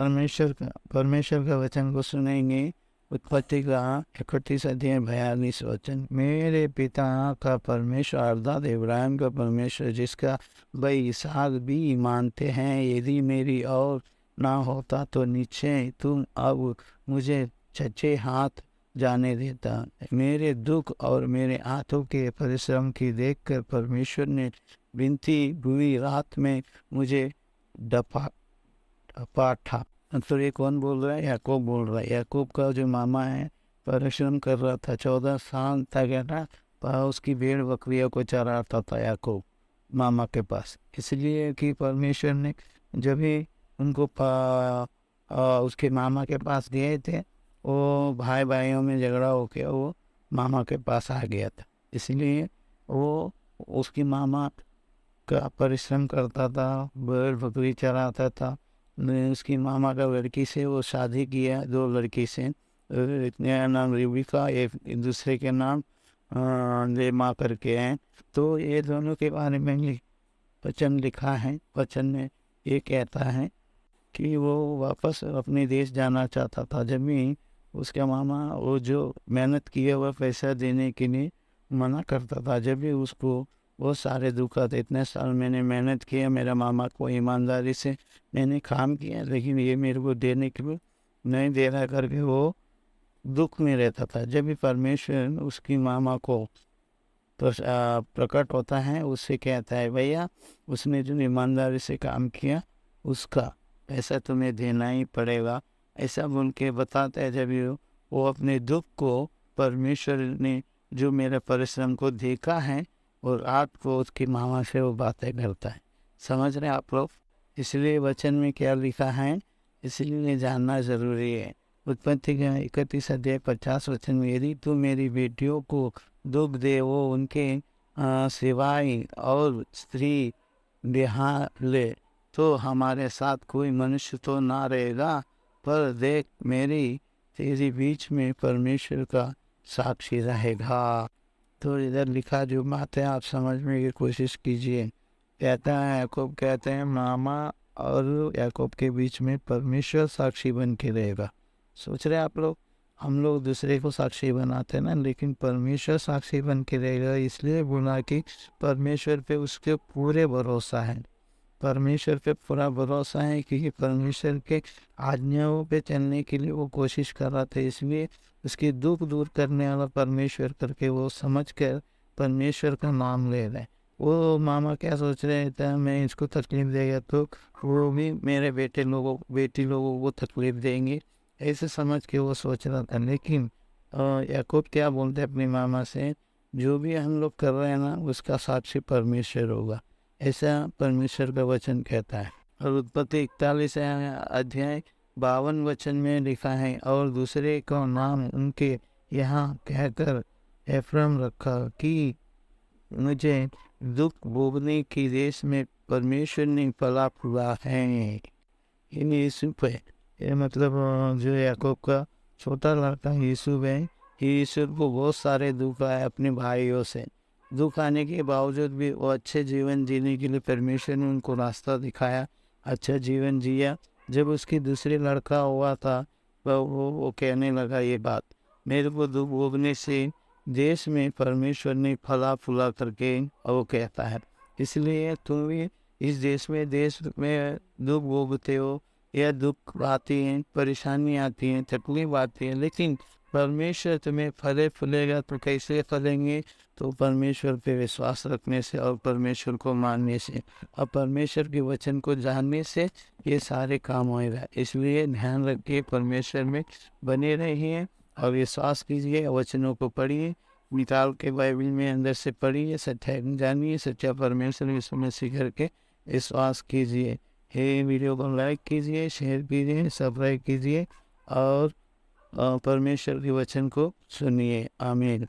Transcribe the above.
परमेश्वर का वचन को सुनेंगे। उत्पत्ति का 31 अध्याय 42 वचन। मेरे पिता का परमेश्वर अर्थात इब्राहिम का परमेश्वर, जिसका भाई इसहाक भी मानते हैं, यदि मेरी और ना होता तो निश्चय तुम अब मुझे सच्चे हाथ जाने देता। मेरे दुख और मेरे हाथों के परिश्रम की देखकर परमेश्वर ने बीती हुई रात में मुझे डपा डपा। तो ये कौन बोल रहा है? याकूब बोल रहा है। याकूब का जो मामा है परिश्रम कर रहा था, 14 साल तक है ना, उसकी भेड़ बकरियों को चराता था याकूब मामा के पास। इसलिए कि परमेश्वर ने जब भी उनको उसके मामा के पास गए थे, वो भाई भाइयों में झगड़ा हो गया, वो मामा के पास आ गया था। इसलिए वो उसकी मामा का परिश्रम करता था, भेड़ बकरी चराता था। उसकी मामा का लड़की से वो शादी किया, दो लड़की से। एक का नाम रिबिका, एक दूसरे के नाम लेमा करके हैं। तो ये दोनों के बारे में वचन लिखा है। वचन में ये कहता है कि वो वापस अपने देश जाना चाहता था। जब भी उसका मामा वो जो मेहनत किया हुआ पैसा देने के लिए मना करता था। जब भी उसको बहुत सारे दुख आते, इतने साल मैंने मेहनत किया, मेरा मामा को ईमानदारी से मैंने काम किया, लेकिन ये मेरे को देने के लिए नहीं दे रहा करके वो दुख में रहता था। जब भी परमेश्वर उसकी मामा को प्रकट होता है, उससे कहता है, भैया उसने जो ईमानदारी से काम किया उसका पैसा तुम्हें देना ही पड़ेगा। ऐसा बोल के बताता है। जब वो अपने दुख को, परमेश्वर ने जो मेरे परिश्रम को देखा है, और रात को उसकी मामा से वो बातें करता है। समझ रहे आप लोग? इसलिए वचन में क्या लिखा है, इसलिए जानना ज़रूरी है। उत्पत्ति का 31 अध्याय 50 वचन में, यदि तू मेरी बेटियों को दुख दे, वो उनके सिवाय और स्त्री ब्याह ले, तो हमारे साथ कोई मनुष्य तो ना रहेगा। पर देख, मेरी तेरी बीच में परमेश्वर का साक्षी रहेगा। तो इधर लिखा जो बात है आप समझने की कोशिश कीजिए। कहता है, याकूब कहते हैं मामा और याकूब के बीच में परमेश्वर साक्षी बन के रहेगा। सोच रहे आप लोग? हम लोग दूसरे को साक्षी बनाते हैं ना, लेकिन परमेश्वर साक्षी बन के रहेगा। इसलिए बोला कि परमेश्वर पे उसके पूरे भरोसा है। परमेश्वर पे पूरा भरोसा है, क्योंकि परमेश्वर के आज्ञाओं पे चलने के लिए वो कोशिश कर रहा था। इसलिए उसके दुख दूर करने वाला परमेश्वर करके वो समझ कर परमेश्वर का नाम ले रहे हैं। वो मामा क्या सोच रहे थे, मैं इसको तकलीफ देगा तो वो भी मेरे बेटी लोगों को तकलीफ देंगे, ऐसे समझ के वो सोच रहा था। लेकिन याकूब क्या बोलते अपनी मामा से, जो भी हम लोग कर रहे हैं ना, उसका साक्षी परमेश्वर होगा, ऐसा परमेश्वर का वचन कहता है। और उत्पत्ति 41 अध्याय 52 वचन में लिखा है, और दूसरे का नाम उनके यहाँ कहकर एफ्राइम रखा, कि मुझे दुख भोगने की देश में परमेश्वर ने फला फूला है। इन यूसुफ है, ये मतलब जो याकूब का छोटा लड़का यूसुफ है। यूसुफ को बहुत सारे दुख आए अपने भाइयों से। दुख आने के बावजूद भी वो अच्छे जीवन जीने के लिए परमेश्वर ने उनको रास्ता दिखाया, अच्छा जीवन जिया। जब उसकी दूसरी लड़का हुआ था, वो कहने लगा ये बात, मेरे को दुख भोगने से देश में परमेश्वर ने फला फूला करके, और वो कहता है, इसलिए तुम भी इस देश में दुख भोगते हो, या दुख आती हैं, परेशानी आती हैं, तकलीफ आती है, लेकिन परमेश्वर तुम्हें फले फूलेगा। तो कैसे फलेंगे? तो परमेश्वर पे विश्वास रखने से, और परमेश्वर को मानने से, और परमेश्वर के वचन को जानने से ये सारे काम होएगा। इसलिए ध्यान रखिए, परमेश्वर में बने रहिए और विश्वास कीजिए, वचनों को पढ़िए, निकाल के बाइबल में अंदर से पढ़िए, सच्चाई जानिए, सच्चा परमेश्वर यीशु मसीह करके विश्वास कीजिए। ये वीडियो को लाइक कीजिए, शेयर कीजिए, सब्सक्राइब कीजिए, और परमेश्वर के वचन को सुनिए। आमीन।